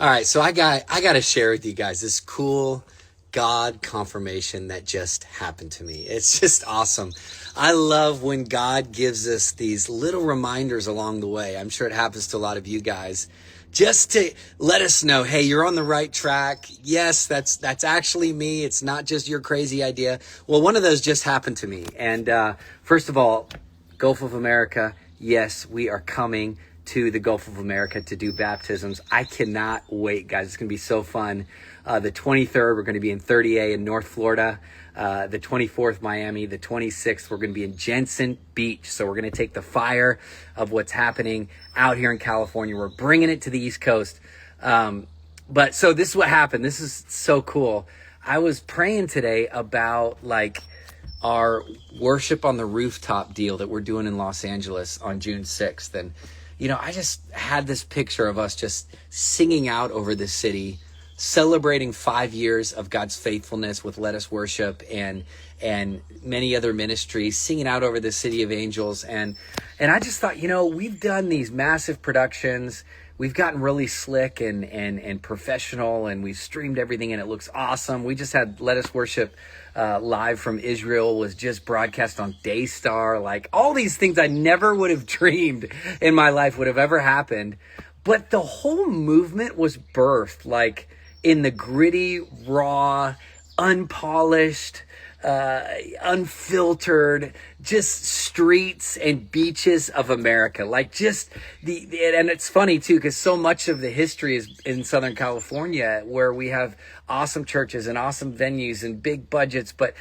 All right, so I got to share with you guys this cool God confirmation that just happened to me. It's just awesome. I love when God gives us these little reminders along the way. I'm sure it happens to a lot of you guys. Just to let us know, hey, you're on the right track. Yes, that's actually me. It's not just your crazy idea. Well, one of those just happened to me. And first of all, Gulf of America, yes, we are coming to the Gulf of America to do baptisms. I cannot wait, guys. It's going to be so fun. The 23rd, we're going to be in 30A in North Florida. The 24th, Miami. The 26th, we're going to be in Jensen Beach. So we're going to take the fire of what's happening out here in California. We're bringing it to the East Coast. But so this is what happened. This is so cool. I was praying today about our worship on the rooftop deal that we're doing in Los Angeles on June 6th. And, I just had this picture of us just singing out over the city, celebrating 5 years of God's faithfulness with Let Us Worship and many other ministries, singing out over the city of angels. And I just thought, we've done these massive productions. We've gotten really slick and professional, and we've streamed everything, and it looks awesome. We just had Let Us Worship live from Israel, was just broadcast on Daystar. Like, all these things I never would have dreamed in my life would have ever happened. But the whole movement was birthed in the gritty, raw, unpolished, unfiltered, just streets and beaches of America. And it's funny too, because so much of the history is in Southern California, where we have awesome churches and awesome venues and big budgets, but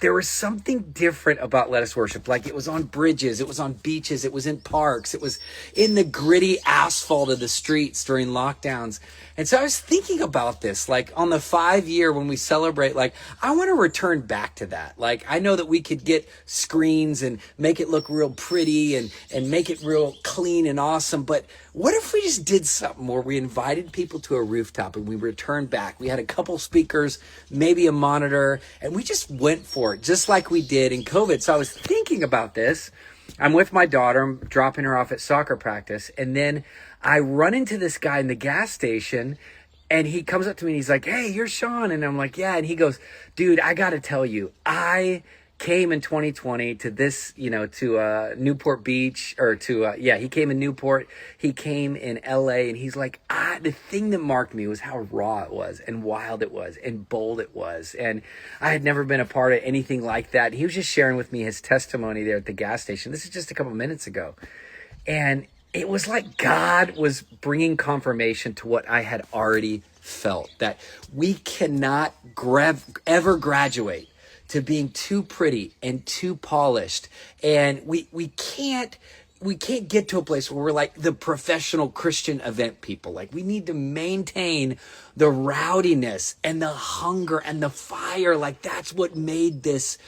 there was something different about Let Us Worship. It was on bridges, it was on beaches, it was in parks, it was in the gritty asphalt of the streets during lockdowns. And so I was thinking about this, on the 5 year when we celebrate, I want to return back to that. I know that we could get screens and make it look real pretty and make it real clean and awesome. But what if we just did something where we invited people to a rooftop and we returned back? We had a couple speakers, maybe a monitor, and we just went for it, just like we did in COVID. So I was thinking about this. I'm with my daughter, I'm dropping her off at soccer practice, and then I run into this guy in the gas station, and he comes up to me and he's like, "Hey, you're Sean." And I'm like, "Yeah." And he goes, "Dude, I got to tell you, I came in 2020 to this, to Newport Beach, or he came in Newport, he came in LA, and he's like, the thing that marked me was how raw it was and wild it was and bold it was. And I had never been a part of anything like that." And he was just sharing with me his testimony there at the gas station. This is just a couple minutes ago. And it was like God was bringing confirmation to what I had already felt, that we cannot ever graduate to being too pretty and too polished. And we can't get to a place where we're like the professional Christian event people. We need to maintain the rowdiness and the hunger and the fire. That's what made this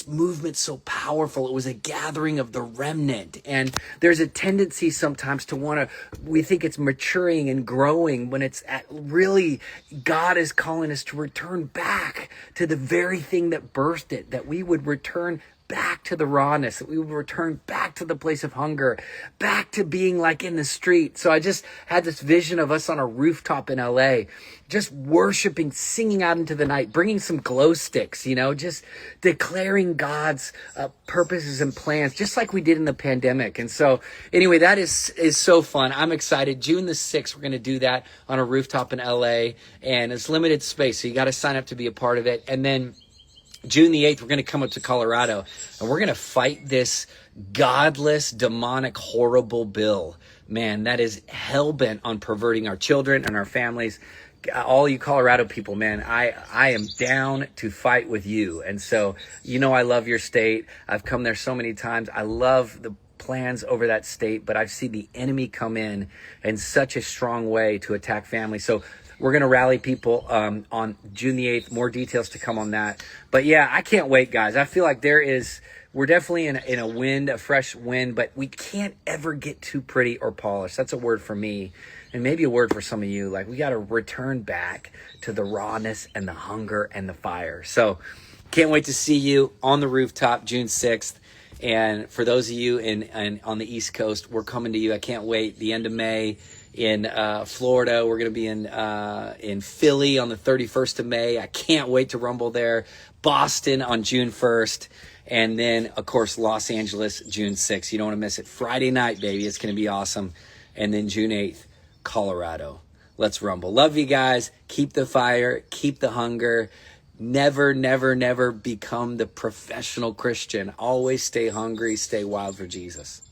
movement so powerful. It was a gathering of the remnant. And there's a tendency sometimes to we think it's maturing and growing, when it's really, God is calling us to return back to the very thing that birthed it, that we would return back to the rawness, that we would return back to the place of hunger, back to being in the street. So I just had this vision of us on a rooftop in LA, just worshiping, singing out into the night, bringing some glow sticks, just declaring God's purposes and plans, just like we did in the pandemic. And so anyway, that is so fun. I'm excited. June the 6th, we're going to do that on a rooftop in LA, and it's limited space, so you got to sign up to be a part of it. And then June the 8th, we're going to come up to Colorado, and we're going to fight this godless, demonic, horrible bill, man, that is hell-bent on perverting our children and our families. All you Colorado people, man, I am down to fight with you. And so, I love your state. I've come there so many times. I love the plans over that state, but I've seen the enemy come in such a strong way to attack families. So we're going to rally people on June the 8th. More details to come on that. But yeah, I can't wait, guys. I feel like we're definitely in a wind, a fresh wind, but we can't ever get too pretty or polished. That's a word for me, and maybe a word for some of you. We got to return back to the rawness and the hunger and the fire. So can't wait to see you on the rooftop June 6th. And for those of you on the East Coast, we're coming to you. I can't wait. The end of May in Florida. We're going to be in Philly on the 31st of May. I can't wait to rumble there. Boston on June 1st. And then, of course, Los Angeles, June 6th. You don't want to miss it. Friday night, baby. It's going to be awesome. And then June 8th, Colorado. Let's rumble. Love you guys. Keep the fire. Keep the hunger. Never, never, never become the professional Christian. Always stay hungry. Stay wild for Jesus.